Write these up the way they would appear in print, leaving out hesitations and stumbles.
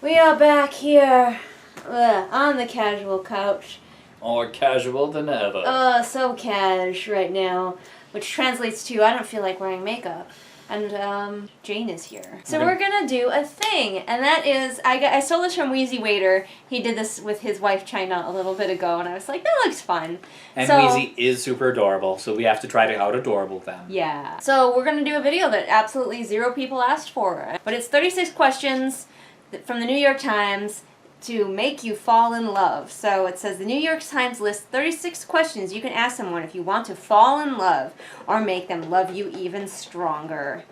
We are back here on the casual couch. More casual than ever. So cash right now, which translates to I don't feel like wearing makeup. And Jane is here. So we're gonna do a thing, and that is, I stole this from Wheezy Waiter. He did this with his wife China a little bit ago, and I was like, that looks fun. And Wheezy is super adorable, so we have to try to out-adorable them. Yeah. So we're gonna do a video that absolutely 0 people asked for. But it's 36 questions from the New York Times to make you fall in love. So it says the New York Times lists 36 questions you can ask someone if you want to fall in love or make them love you even stronger.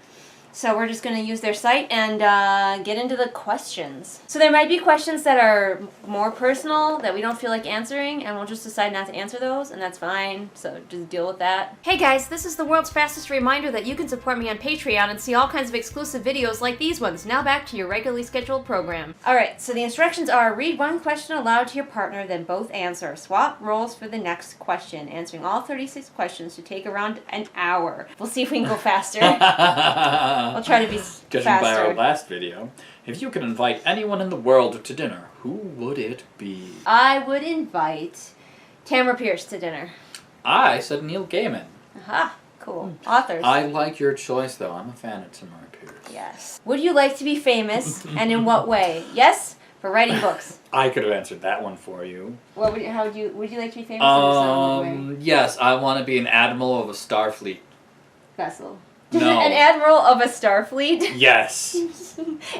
So we're just going to use their site and get into the questions. So there might be questions that are more personal that we don't feel like answering, and we'll just decide not to answer those, and that's fine. So just deal with that. Hey guys, this is the world's fastest reminder that you can support me on Patreon and see all kinds of exclusive videos like these ones. Now back to your regularly scheduled program. Alright, so the instructions are read one question aloud to your partner, then both answer. Swap roles for the next question. Answering all 36 questions should take around an hour. We'll see if we can go faster. I'll try to be faster. Judging by our last video, if you could invite anyone in the world to dinner, who would it be? I would invite Tamara Pierce to dinner. I said Neil Gaiman. Aha, cool. Authors. I like your choice, though. I'm a fan of Tamara Pierce. Yes. Would you like to be famous, and in what way? Yes, for writing books. I could have answered that one for you. What would you like to be famous? In what way? Yes, I want to be an admiral of a Starfleet vessel. No. An admiral of a Starfleet? Yes.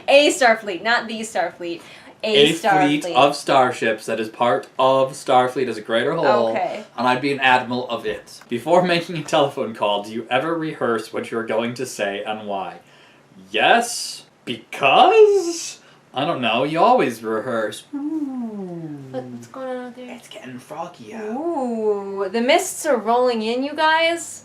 A Starfleet, not the Starfleet. A fleet of starships that is part of Starfleet as a greater whole. Okay. And I'd be an admiral of it. Before making a telephone call, do you ever rehearse what you're going to say and why? Yes, because... I don't know, you always rehearse. What's going on out there? It's getting froggy out. Ooh, the mists are rolling in, you guys.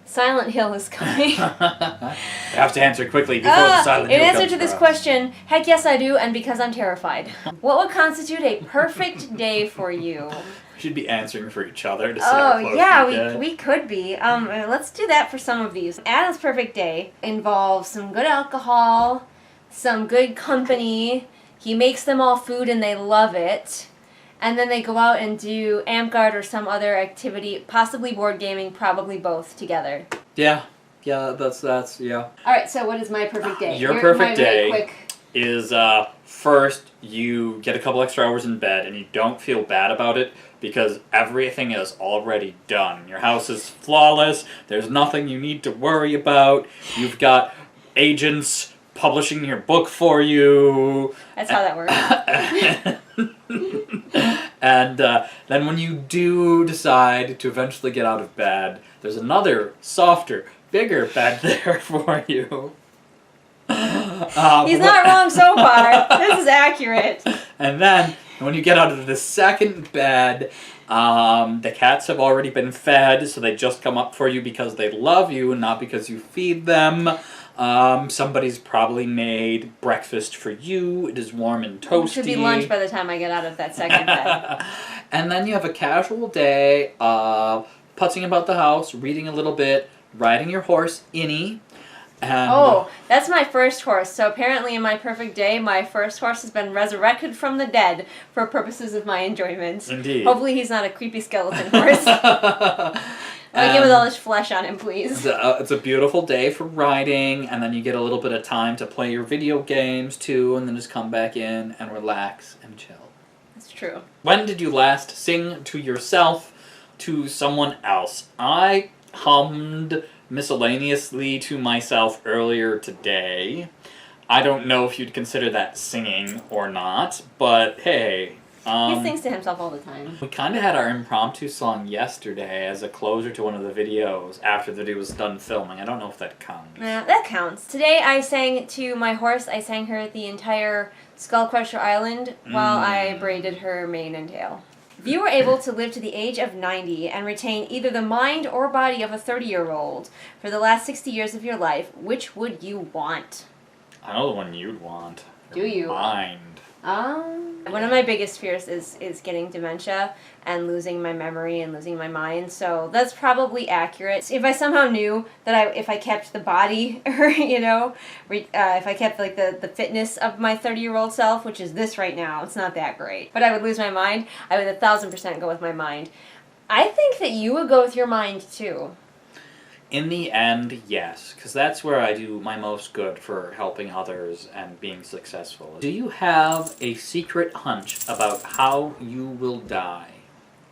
Silent Hill is coming. I have to answer quickly before the Silent Hill in comes answer to this across. question, heck yes I do, and because I'm terrified. What would constitute a perfect day for you? We should be answering for each other to see how close yeah, we could be. Let's do that for some of these. Adam's perfect day involves some good alcohol, some good company. He makes them all food and they love it. And then they go out and do AmpGuard or some other activity, possibly board gaming, probably both together. Yeah, that's yeah. Alright, so what is my perfect day? Your perfect day is, first, you get a couple extra hours in bed and you don't feel bad about it because everything is already done. Your house is flawless, there's nothing you need to worry about, you've got agents publishing your book for you. That's how that works. And then when you do decide to eventually get out of bed, there's another, softer, bigger bed there for you. He's not wrong so far. This is accurate. And then, when you get out of the second bed, the cats have already been fed, so they just come up for you because they love you and not because you feed them. Somebody's probably made breakfast for you. It is warm and toasty. It should be lunch by the time I get out of that second bed. And then you have a casual day of putzing about the house, reading a little bit, riding your horse, Innie. And oh, that's my first horse. So apparently in my perfect day, my first horse has been resurrected from the dead for purposes of my enjoyment. Indeed. Hopefully he's not a creepy skeleton horse. Like him with all his flesh on him, please. It's a beautiful day for riding, and then you get a little bit of time to play your video games, too, and then just come back in and relax and chill. That's true. When did you last sing to yourself, to someone else? I hummed miscellaneously to myself earlier today. I don't know if you'd consider that singing or not, but hey... he sings to himself all the time. We kind of had our impromptu song yesterday as a closer to one of the videos after the video was done filming. I don't know if that counts. Yeah, that counts. Today I sang to my horse. I sang her the entire Skullcrusher Island while I braided her mane and tail. If you were able to live to the age of 90 and retain either the mind or body of a 30-year-old for the last 60 years of your life, which would you want? I know the one you'd want. Do you? Mind. One of my biggest fears is getting dementia and losing my memory and losing my mind. So that's probably accurate. If I somehow knew that if I kept the body, or if I kept like the fitness of my 30-year-old self, which is this right now, it's not that great. But I would lose my mind. I would 1,000% go with my mind. I think that you would go with your mind too. In the end, yes, because that's where I do my most good for helping others and being successful. Do you have a secret hunch about how you will die?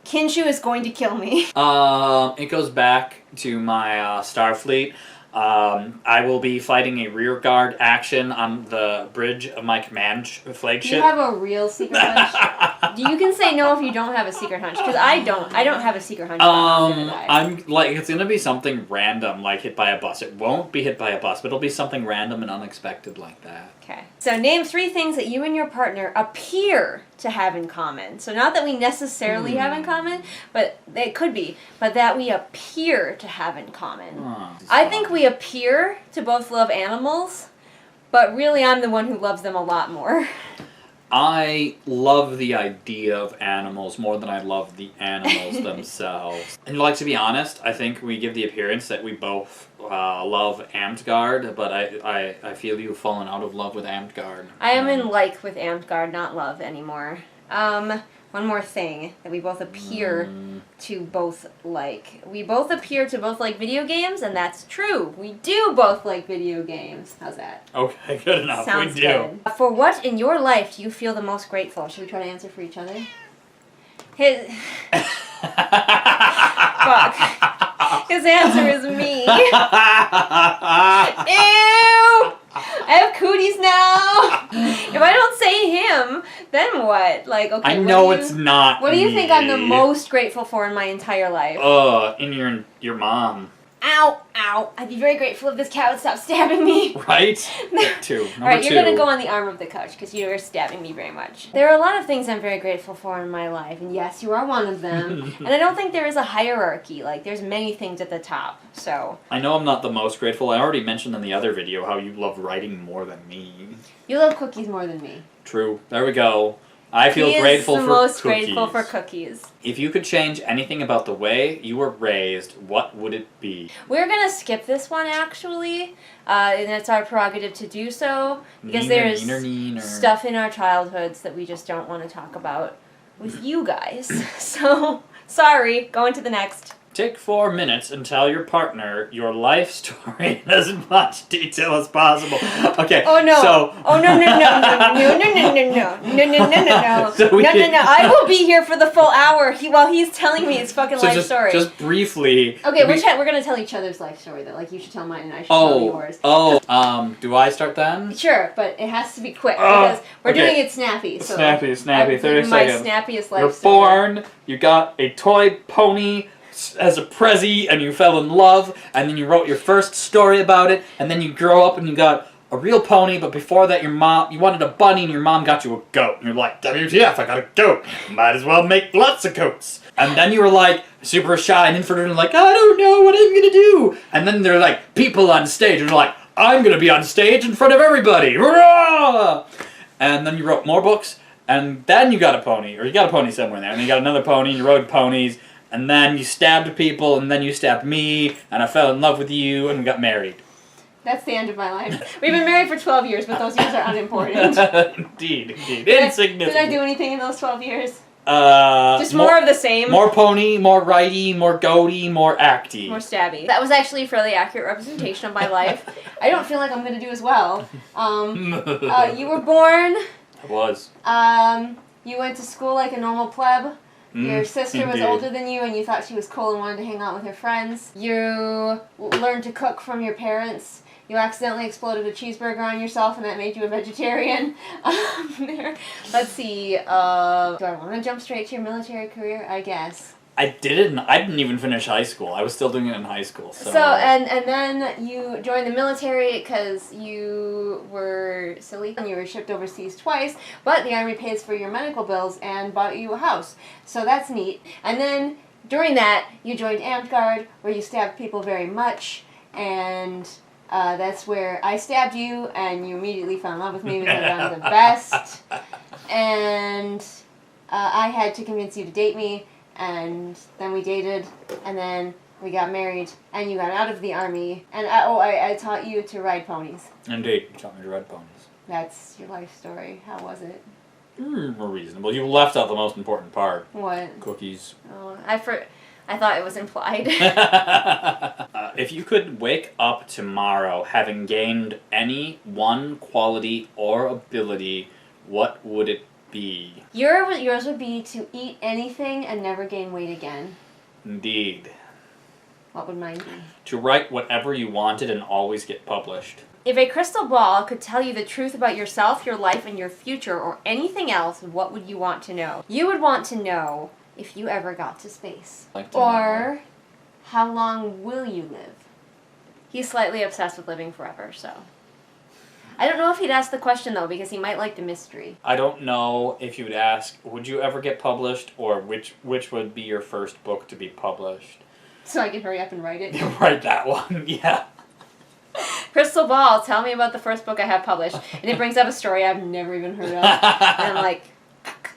Kinshu is going to kill me. It goes back to my Starfleet. I will be fighting a rearguard action on the bridge of my command flagship. Do you have a real secret hunch? You can say no if you don't have a secret hunch, because I don't have a secret hunch. I'm like, it's gonna be something random, like hit by a bus. It won't be hit by a bus, but it'll be something random and unexpected like that. Okay. So name 3 things that you and your partner appear to have in common. So not that we necessarily have in common, but it could be, but that we appear to have in common. I think we appear to both love animals, but really I'm the one who loves them a lot more. I love the idea of animals more than I love the animals themselves. And like, to be honest, I think we give the appearance that we both love Amtgard, but I feel you've fallen out of love with Amtgard. I am in like with Amtgard, not love anymore. One more thing that we both appear to both like. We both appear to both like video games, and that's true. We do both like video games. How's that? Okay, good enough. Sounds we do. Good. For what in your life do you feel the most grateful? Should we try to answer for each other? His... Fuck. His answer is me. Ew! I have cooties now. If I don't say him, then what? Like, okay. I know it's not. What do you think I'm the most grateful for in my entire life? In your mom. Ow, ow. I'd be very grateful if this cat would stop stabbing me. Right? Two. Alright, you're going to go on the arm of the couch because you are stabbing me very much. There are a lot of things I'm very grateful for in my life, and yes, you are one of them. And I don't think there is a hierarchy. Like, there's many things at the top, so. I know I'm not the most grateful. I already mentioned in the other video how you love writing more than me. You love cookies more than me. True. There we go. I feel grateful for cookies. He is the most grateful for cookies. If you could change anything about the way you were raised, what would it be? We're going to skip this one, actually, and it's our prerogative to do so, because there's stuff in our childhoods that we just don't want to talk about with you guys. So, sorry, going to the next. Take 4 minutes and tell your partner your life story in as much detail as possible. Okay. Oh no. So. Oh no. No. I will be here for the full hour while he's telling me his fucking life story. Just briefly. Okay, we're gonna tell each other's life story though. Like, you should tell mine and I should tell yours. Do I start then? Sure, but it has to be quick because we're doing it snappy. So snappy. 30 seconds. My snappiest life You're story. born. You got a toy pony as a prezi, and you fell in love, and then you wrote your first story about it, and then you grow up and you got a real pony, but before that you wanted a bunny and your mom got you a goat, and you're like, WTF, I got a goat, might as well make lots of goats. And then you were like, super shy and introverted and like, I don't know what I'm gonna do. And then there are like people on stage, and you're like, I'm gonna be on stage in front of everybody, hurrah! And then you wrote more books, and then you got a pony, or you got a pony somewhere in there, and then you got another pony, and you rode ponies, and then you stabbed people, and then you stabbed me, and I fell in love with you, and we got married. That's the end of my life. We've been married for 12 years, but those years are unimportant. Indeed. Insignificant. Did I do anything in those 12 years? Just more of the same. More pony, more righty, more goaty, more acty. More stabby. That was actually a fairly accurate representation of my life. I don't feel like I'm going to do as well. You were born. I was. You went to school like a normal pleb. Your sister was older than you and you thought she was cool and wanted to hang out with her friends. You learned to cook from your parents. You accidentally exploded a cheeseburger on yourself and that made you a vegetarian. Let's see. Do I want to jump straight to your military career? I guess. I didn't even finish high school. I was still doing it in high school. So and then you joined the military because you were silly and you were shipped overseas twice, but the Army pays for your medical bills and bought you a house. So that's neat. And then during that, you joined Amtgard, where you stabbed people very much, and that's where I stabbed you, and you immediately fell in love with me because I'm the best. and I had to convince you to date me, and then we dated, and then we got married, and you got out of the army, and I taught you to ride ponies. Indeed, you taught me to ride ponies. That's your life story. How was it? Reasonable. You left out the most important part. What? Cookies. Oh, I thought it was implied. If you could wake up tomorrow having gained any one quality or ability, what would it be? Yours would be to eat anything and never gain weight again. Indeed. What would mine be? To write whatever you wanted and always get published. If a crystal ball could tell you the truth about yourself, your life, and your future, or anything else, what would you want to know? You would want to know if you ever got to space. Or how long will you live? He's slightly obsessed with living forever, so. I don't know if he'd ask the question, though, because he might like the mystery. I don't know if you would ask, would you ever get published, or which would be your first book to be published? So I can hurry up and write it? Write that one, yeah. Crystal ball, tell me about the first book I have published. And it brings up a story I've never even heard of. And I'm like...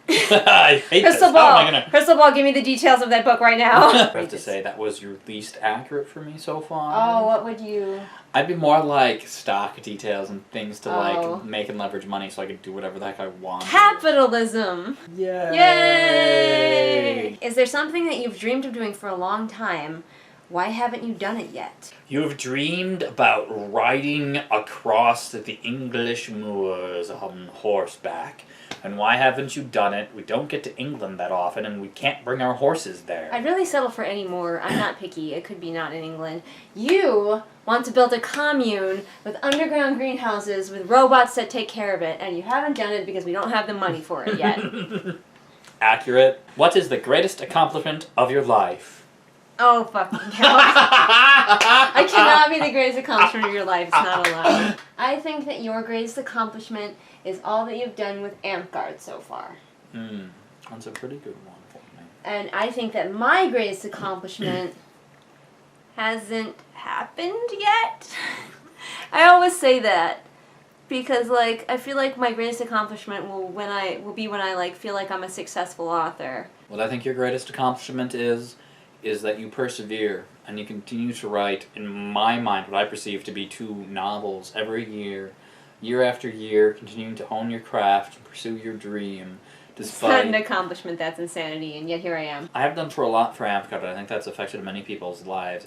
I hate Crystal this. ball, Crystal ball, give me the details of that book right now. I have to say, that was your least accurate for me so far. Oh, what would you... I'd be more like stock details and things to like make and leverage money so I could do whatever the heck I want. Capitalism! Yay! Yay! Is there something that you've dreamed of doing for a long time? Why haven't you done it yet? You have dreamed about riding across the English moors on horseback. And why haven't you done it? We don't get to England that often, and we can't bring our horses there. I'd really settle for any more. I'm not picky. It could be not in England. You want to build a commune with underground greenhouses with robots that take care of it, and you haven't done it because we don't have the money for it yet. Accurate. What is the greatest accomplishment of your life? Oh, fucking hell. I cannot be the greatest accomplishment of your life. It's not allowed. I think that your greatest accomplishment is all that you've done with Amtgard so far. That's a pretty good one for me. And I think that my greatest accomplishment hasn't happened yet. I always say that because, like, I feel like my greatest accomplishment will be when I like feel like I'm a successful author. What I think your greatest accomplishment is that you persevere and you continue to write, in my mind, what I perceive to be 2 novels every year after year, continuing to own your craft and pursue your dream. Despite... It's not an accomplishment, that's insanity, and yet here I am. I have done a lot for Amtgard, but I think that's affected many people's lives.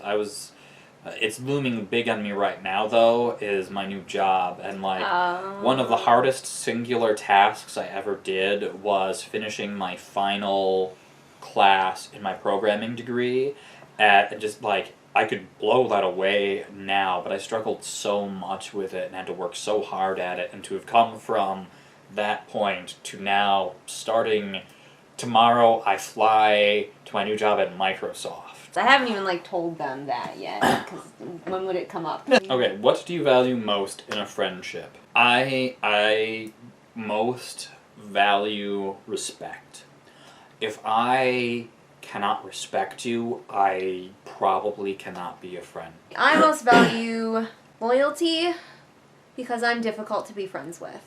It's looming big on me right now, though, is my new job, and one of the hardest singular tasks I ever did was finishing my final class in my programming degree at just I could blow that away now, but I struggled so much with it and had to work so hard at it, and to have come from that point to now starting tomorrow I fly to my new job at Microsoft. I haven't even told them that yet, because when would it come up? Okay, what do you value most in a friendship? I most value respect. If I cannot respect you, I probably cannot be a friend. I most value loyalty because I'm difficult to be friends with.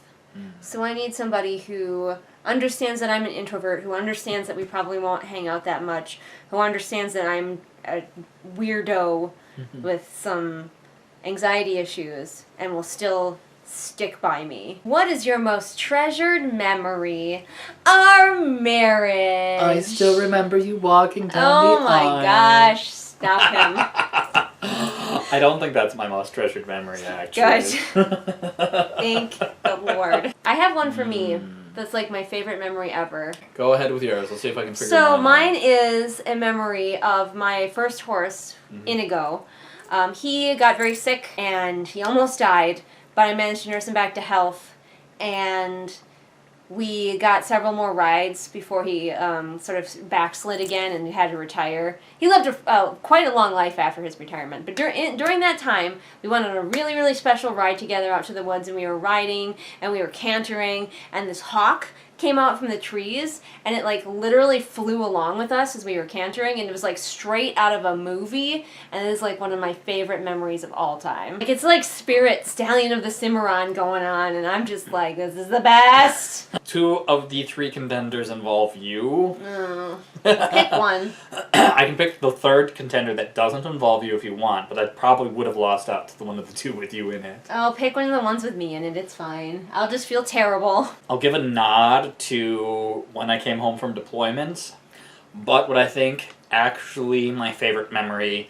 So I need somebody who understands that I'm an introvert, who understands that we probably won't hang out that much, who understands that I'm a weirdo with some anxiety issues, and will still stick by me. What is your most treasured memory? Our marriage. I still remember you walking down the aisle. Oh my gosh, stop him. I don't think that's my most treasured memory, actually. Good. Thank the Lord. I have one for me that's my favorite memory ever. Go ahead with yours. Let's see if I can figure it So out. mine is a memory of my first horse, Inigo. He got very sick and he almost died, but I managed to nurse him back to health, and we got several more rides before he sort of backslid again and had to retire. He lived quite a long life after his retirement, but during that time, we went on a really, really special ride together out to the woods, and we were riding, and we were cantering, and this hawk came out from the trees, and it literally flew along with us as we were cantering, and it was straight out of a movie, and it is one of my favorite memories of all time. It's Spirit, Stallion of the Cimarron going on, and I'm just this is the best. 2 of the 3 contenders involve you. Pick one. I can pick the 3rd contender that doesn't involve you if you want, but I probably would have lost out to the one of the 2 with you in it. Oh, pick one of the ones with me in it. It's fine. I'll just feel terrible. I'll give a nod to when I came home from deployment, but what I think actually my favorite memory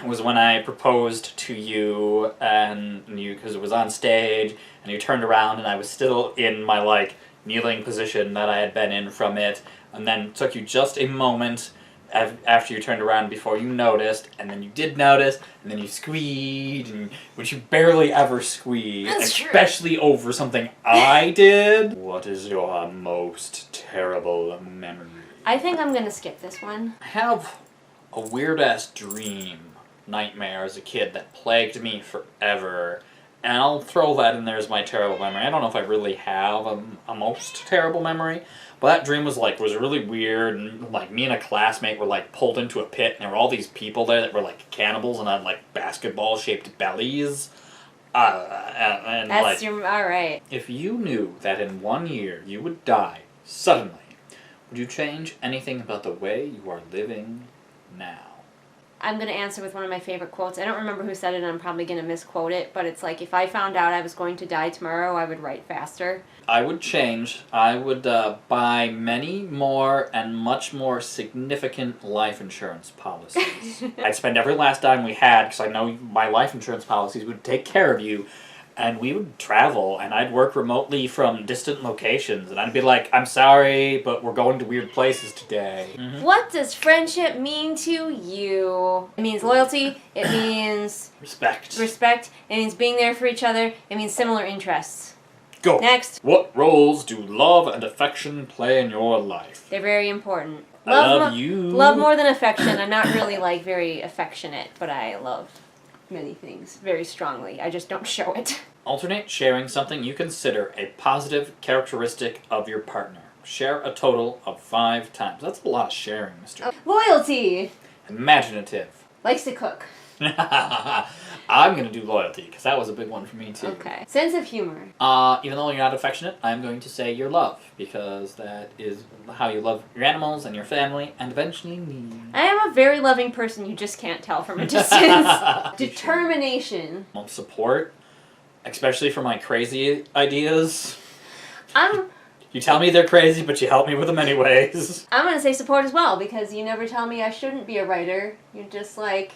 was when I proposed to you, and you, because it was on stage, and you turned around and I was still in my, like, kneeling position that I had been in from it, and then it took you just a moment after you turned around before you noticed, and then you did notice, and then you squeed, which you barely ever squeed, especially over something I did. What is your most terrible memory? I think I'm gonna skip this one. I have a weird-ass nightmare as a kid that plagued me forever. And I'll throw that in there as my terrible memory. I don't know if I really have a most terrible memory, but that dream was really weird, and like me and a classmate were like pulled into a pit, and there were all these people there that were like cannibals and had like basketball-shaped bellies. And That's like, alright. if you knew that in 1 year you would die suddenly, would you change anything about the way you are living now? I'm going to answer with one of my favorite quotes. I don't remember who said it, and I'm probably going to misquote it, but it's like, if I found out I was going to die tomorrow, I would write faster. I would change. I would buy many more and much more significant life insurance policies. I'd spend every last dime we had, because I know my life insurance policies would take care of you, and we would travel, and I'd work remotely from distant locations, and I'd be like, I'm sorry, but we're going to weird places today. Mm-hmm. What does friendship mean to you? It means loyalty. It means... Respect. It means being there for each other. It means similar interests. Go. Next. What roles do love and affection play in your life? They're very important. I love you. Love more than affection. I'm not really, like, very affectionate, but I love many things very strongly. I just don't show it. Alternate sharing something you consider a positive characteristic of your partner. Share a total of 5 times. That's a lot of sharing, Mr. Loyalty. Imaginative. Likes to cook. I'm going to do loyalty, because that was a big one for me, too. Okay. Sense of humor. Even though you're not affectionate, I'm going to say your love, because that is how you love your animals and your family, and eventually me. I am a very loving person, you just can't tell from a distance. Determination. Support, especially for my crazy ideas. I'm You tell me they're crazy, but you help me with them anyways. going to say support as well, because you never tell me I shouldn't be a writer. You're just like...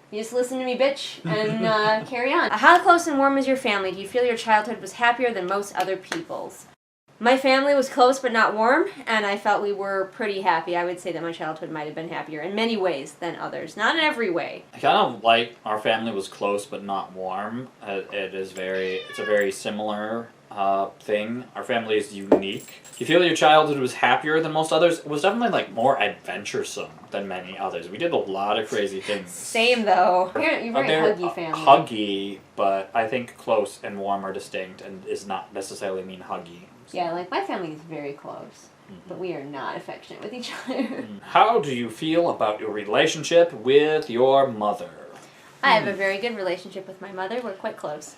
You just listen to me, bitch, and carry on. How close and warm is your family? Do you feel your childhood was happier than most other people's? My family was close but not warm, and I felt we were pretty happy. I would say that my childhood might have been happier in many ways than others. Not in every way. I kind of like our family was close but not warm. It's a very similar thing. Our family is unique. You feel your childhood was happier than most others? It was definitely like more adventuresome than many others. We did a lot of crazy things. Same though. You're very huggy family. Huggy, but I think close and warm are distinct and is not necessarily mean huggy. Yeah, like my family is very close, but we are not affectionate with each other. How do you feel about your relationship with your mother? I have a very good relationship with my mother. We're quite close.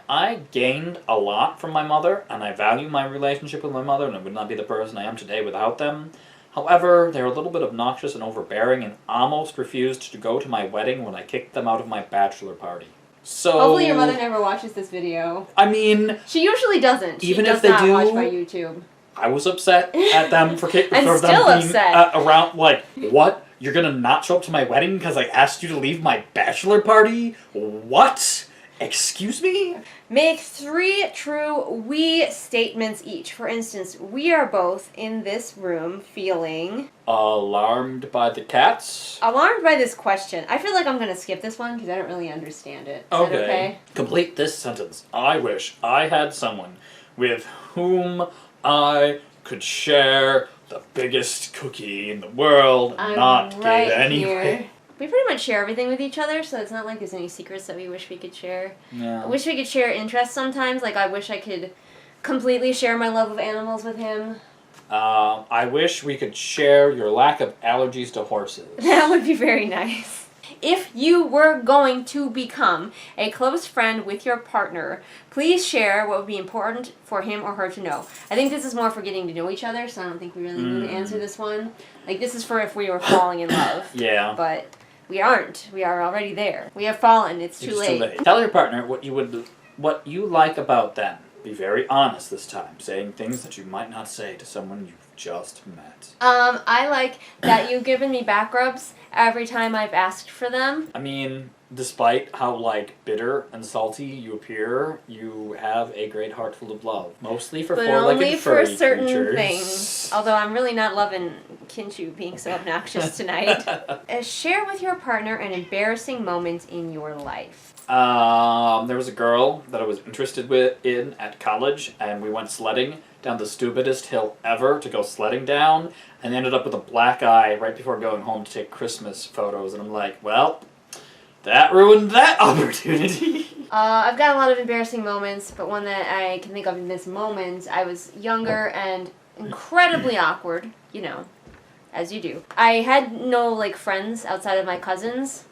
I gained a lot from my mother, and I value my relationship with my mother, and I would not be the person I am today without them. However, they're a little bit obnoxious and overbearing, and almost refused to go to my wedding when I kicked them out of my bachelor party. So, hopefully your mother never watches this video. I mean... She usually doesn't. Even she does if they not do, watch my YouTube. I was upset at them for kicking I'm them still being upset. Around, like, what? You're gonna not show up to my wedding because I asked you to leave my bachelor party? What? Excuse me? Make 3 true we statements each. For instance, we are both in this room feeling... Alarmed by the cats? Alarmed by this question. I feel like I'm going to skip this one because I don't really understand it. Is that okay? Complete this sentence. I wish I had someone with whom I could share the biggest cookie in the world and not give anyway. Here. We pretty much share everything with each other, so it's not like there's any secrets that we wish we could share. Yeah. I wish we could share interests sometimes. Like, I wish I could completely share my love of animals with him. I wish we could share your lack of allergies to horses. That would be very nice. If you were going to become a close friend with your partner, please share what would be important for him or her to know. I think this is more for getting to know each other, so I don't think we really need to answer this one. Like, this is for if we were falling in love. Yeah. But we aren't. We are already there. We have fallen. It's too late. Tell your partner what you like about them. Be very honest this time, saying things that you might not say to someone you've just met. I like that you've given me back rubs every time I've asked for them. I mean, despite how, like, bitter and salty you appear, you have a great heart full of love. Mostly for But four-legged only furry for certain creatures. things. Although I'm really not loving Kinchu being so obnoxious tonight. Share with your partner an embarrassing moment in your life. There was a girl that I was interested in at college, and we went sledding down the stupidest hill ever to go sledding down, and ended up with a black eye right before going home to take Christmas photos, and I'm like, well, that ruined that opportunity. I've got a lot of embarrassing moments, but one that I can think of in this moment, I was younger and incredibly awkward, you know, as you do. I had no, like, friends outside of my cousins.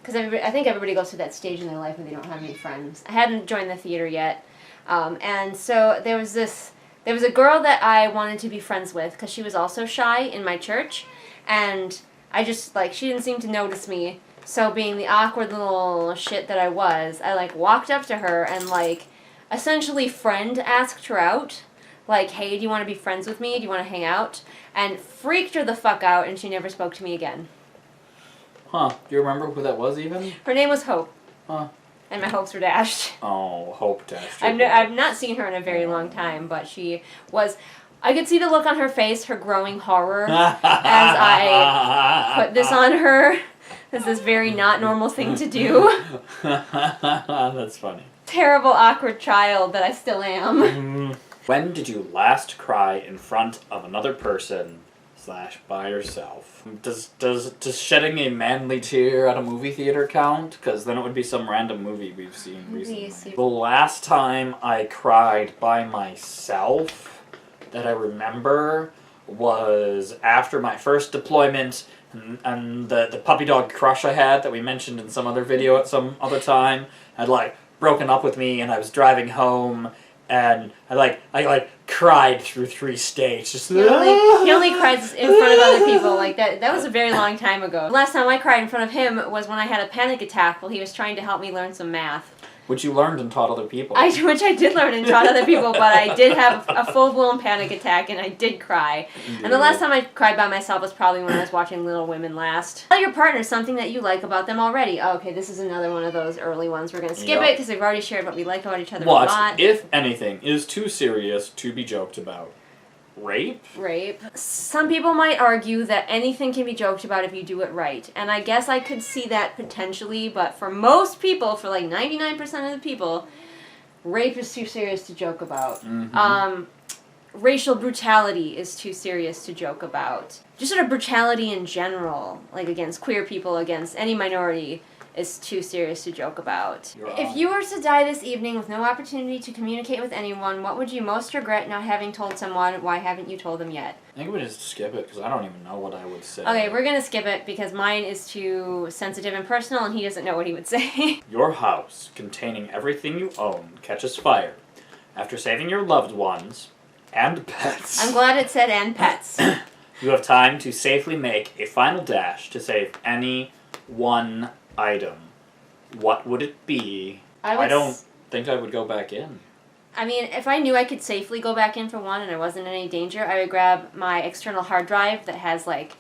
Because I think everybody goes through that stage in their life when they don't have any friends. I hadn't joined the theater yet. And so there was a girl that I wanted to be friends with because she was also shy in my church. And I just, like, she didn't seem to notice me. So being the awkward little shit that I was, I, like, walked up to her and, like, essentially friend asked her out. Like, hey, do you want to be friends with me? Do you want to hang out? And freaked her the fuck out, and she never spoke to me again. Huh. Do you remember who that was even? Her name was Hope. Huh. And my hopes were dashed. Oh, Hope dashed. I've not seen her in a very long time, but she was... I could see the look on her face, her growing horror, as I put this on her. This is very not normal thing to do. That's funny. Terrible, awkward child that I still am. When did you last cry in front of another person / by yourself? Does shedding a manly tear at a movie theater count? Because then it would be some random movie we've seen recently. The last time I cried by myself that I remember was after my first deployment, and the puppy dog crush I had that we mentioned in some other video at some other time had, like, broken up with me, and I was driving home, and I cried through 3 states. Just He only cries in front of other people. Like, that was a very long time ago. The last time I cried in front of him was when I had a panic attack while he was trying to help me learn some math. Which you learned and taught other people. Which I did learn and taught other people, but I did have a full-blown panic attack, and I did cry. Indeed. And the last time I cried by myself was probably when I was watching Little Women last. Tell your partner something that you like about them already. Oh, okay, this is another one of those early ones. We're going to skip it because we've already shared what we like about each other a lot. What, if anything, is too serious to be joked about? Rape? Rape. Some people might argue that anything can be joked about if you do it right. And I guess I could see that potentially, but for most people, for like 99% of the people, rape is too serious to joke about. Mm-hmm. Racial brutality is too serious to joke about. Just sort of brutality in general, like against queer people, against any minority, is too serious to joke about. If you were to die this evening with no opportunity to communicate with anyone, what would you most regret not having told someone? Why haven't you told them yet? I think we just skip it because I don't even know what I would say. Okay, we're gonna skip it because mine is too sensitive and personal and he doesn't know what he would say. Your house, containing everything you own, catches fire. After saving your loved ones and pets. I'm glad it said and pets. You have time to safely make a final dash to save any one item. What would it be? I don't think I would go back in. I mean, if I knew I could safely go back in for one and I wasn't in any danger, I would grab my external hard drive that has, like,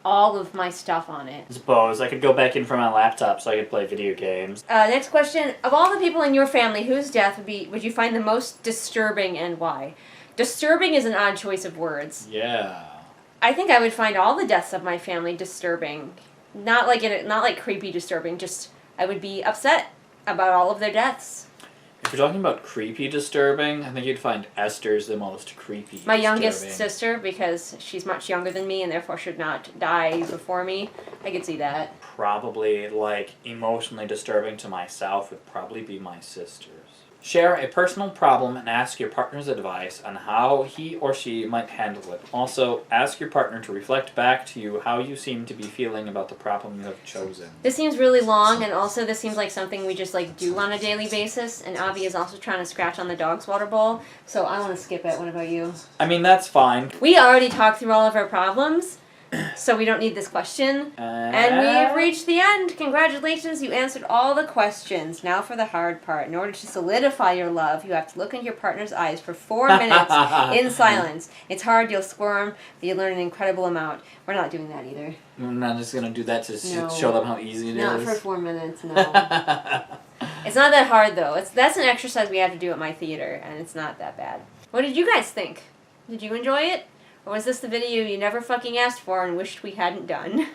all of my stuff on it. I suppose I could go back in for my laptop so I could play video games. Next question. Of all the people in your family, whose death would you find the most disturbing and why? Disturbing is an odd choice of words. Yeah. I think I would find all the deaths of my family disturbing. Not like creepy disturbing, just I would be upset about all of their deaths. If you're talking about creepy disturbing, I think you'd find Esther's the most creepy My youngest sister, because she's much younger than me and therefore should not die before me. I could see that. Probably, like, emotionally disturbing to myself would probably be my sisters. Share a personal problem and ask your partner's advice on how he or she might handle it. Also, ask your partner to reflect back to you how you seem to be feeling about the problem you have chosen. This seems really long, and also this seems like something we just like do on a daily basis. And Avi is also trying to scratch on the dog's water bowl, so I want to skip it. What about you? I mean, that's fine. We already talked through all of our problems, so we don't need this question. And we've reached the end. Congratulations, you answered all the questions. Now for the hard part. In order to solidify your love, you have to look into your partner's eyes for 4 minutes in silence. It's hard, you'll squirm, but you learn an incredible amount. We're not doing that either. We're not just going to do that to show them how easy it is. Not for 4 minutes, no. It's not that hard, though. That's an exercise we have to do at my theater, and it's not that bad. What did you guys think? Did you enjoy it? Or was this the video you never fucking asked for and wished we hadn't done? In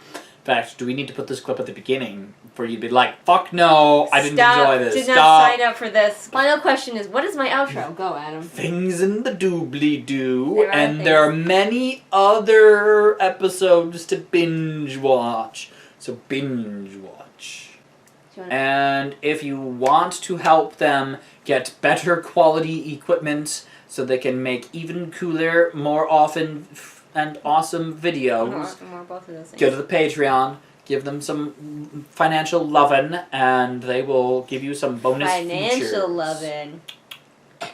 fact, do we need to put this clip at the beginning for you to be like, fuck no, I didn't enjoy this. Did not sign up for this. Final question is, what is my outro? Go, Adam. Things in the doobly-doo, and there are many other episodes to binge watch. So binge watch. And if you want to help them get better quality equipment so they can make even cooler, more often and awesome videos, More both of those things. go to the Patreon, give them some financial lovin', and they will give you some bonus features. Financial lovin'.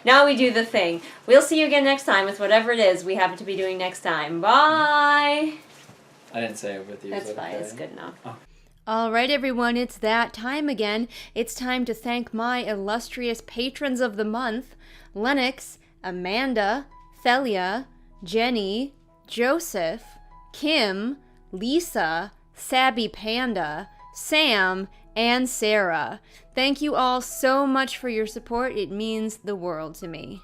Now we do the thing. We'll see you again next time with whatever it is we happen to be doing next time. Bye! I didn't say it with you. That's fine. It's good enough. Oh. All right, everyone, it's that time again. It's time to thank my illustrious patrons of the month, Lennox, Amanda, Thelia, Jenny, Joseph, Kim, Lisa, Sabby Panda, Sam, and Sarah. Thank you all so much for your support. It means the world to me.